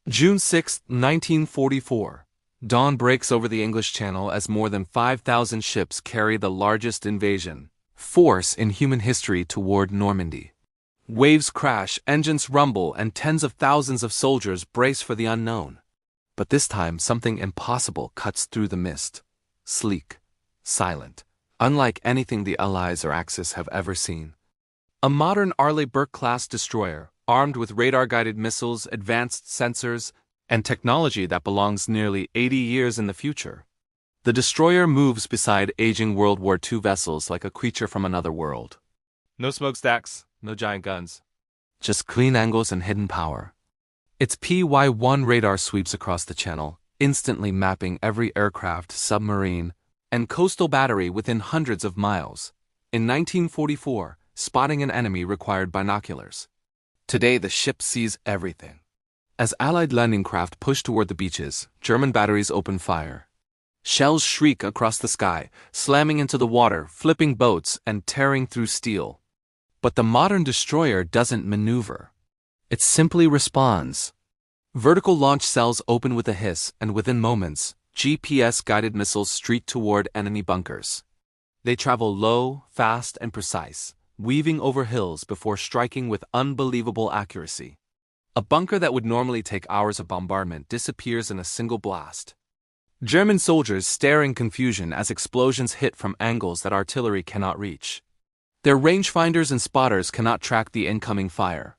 June 6, 1944. Dawn breaks over the English Channel as more than 5,000 ships carry the largest invasion force in human history toward Normandy. Waves crash, engines rumble, and tens of thousands of soldiers brace for the unknown. But this time, something impossible cuts through the mist. Sleek, silent, unlike anything the Allies or Axis have ever seen. A modern Arleigh Burke-class destroyer, armed with radar-guided missiles, advanced sensors, and technology that belongs nearly 80 years in the future. The destroyer moves beside aging World War II vessels like a creature from another world. No smokestacks, no giant guns. Just clean angles and hidden power. Its PY-1 radar sweeps across the channel, instantly mapping every aircraft, submarine, and coastal battery within hundreds of miles. In 1944, spotting an enemy required binoculars. Today, the ship sees everything. As Allied landing craft push toward the beaches, German batteries open fire. Shells shriek across the sky, slamming into the water, flipping boats, and tearing through steel. But the modern destroyer doesn't maneuver. It simply responds. Vertical launch cells open with a hiss, and within moments, GPS-guided missiles streak toward enemy bunkers. They travel low, fast, and precise, weaving over hills before striking with unbelievable accuracy. A bunker that would normally take hours of bombardment disappears in a single blast. German soldiers stare in confusion as explosions hit from angles that artillery cannot reach. Their rangefinders and spotters cannot track the incoming fire.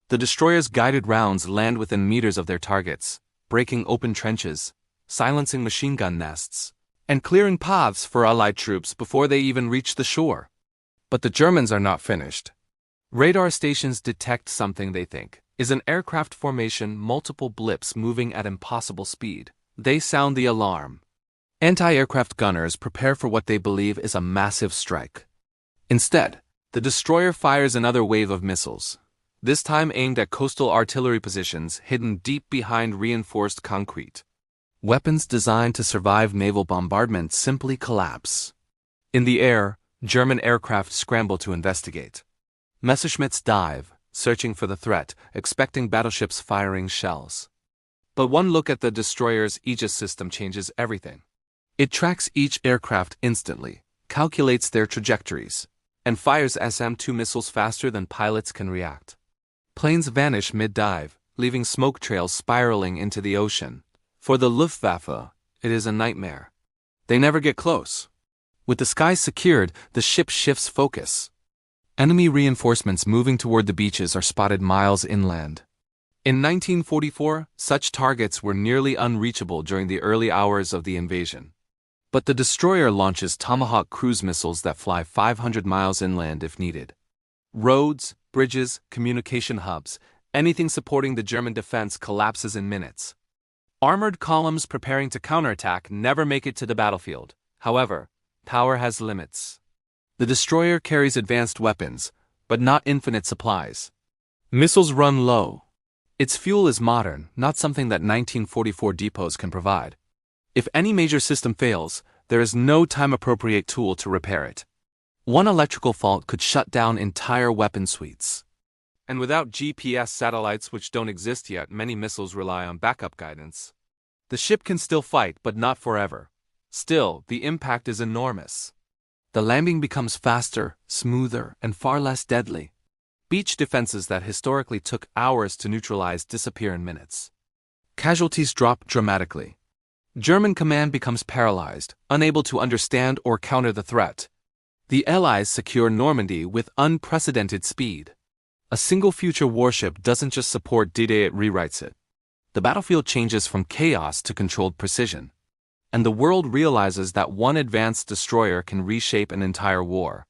The destroyer's guided rounds land within meters of their targets, breaking open trenches, silencing machine gun nests, and clearing paths for Allied troops before they even reach the shore. But the Germans are not finished. Radar stations detect something they think is an aircraft formation, multiple blips moving at impossible speed. They sound the alarm. Anti-aircraft gunners prepare for what they believe is a massive strike. Instead, the destroyer fires another wave of missiles, this time aimed at coastal artillery positions hidden deep behind reinforced concrete. Weapons designed to survive naval bombardment simply collapse. In the air, German aircraft scramble to investigate. Messerschmitts dive, searching for the threat, expecting battleships firing shells. But one look at the destroyer's Aegis system changes everything. It tracks each aircraft instantly, calculates their trajectories, and fires SM-2 missiles faster than pilots can react. Planes vanish mid-dive, leaving smoke trails spiraling into the ocean. For the Luftwaffe, it is a nightmare. They never get close. With the skies secured, the ship shifts focus. Enemy reinforcements moving toward the beaches are spotted miles inland. In 1944, such targets were nearly unreachable during the early hours of the invasion. But the destroyer launches Tomahawk cruise missiles that fly 500 miles inland if needed. Roads, bridges, communication hubs, anything supporting the German defense collapses in minutes. Armored columns preparing to counterattack never make it to the battlefield. However, power has limits. The destroyer carries advanced weapons, but not infinite supplies. Missiles run low. Its fuel is modern, not something that 1944 depots can provide. If any major system fails, there is no time-appropriate tool to repair it. One electrical fault could shut down entire weapon suites. And without GPS satellites, which don't exist yet, many missiles rely on backup guidance. The ship can still fight, but not forever. Still, the impact is enormous. The landing becomes faster, smoother, and far less deadly. Beach defenses that historically took hours to neutralize disappear in minutes. Casualties drop dramatically. German command becomes paralyzed, unable to understand or counter the threat. The Allies secure Normandy with unprecedented speed. A single future warship doesn't just support D-Day, it rewrites it. The battlefield changes from chaos to controlled precision. And the world realizes that one advanced destroyer can reshape an entire war.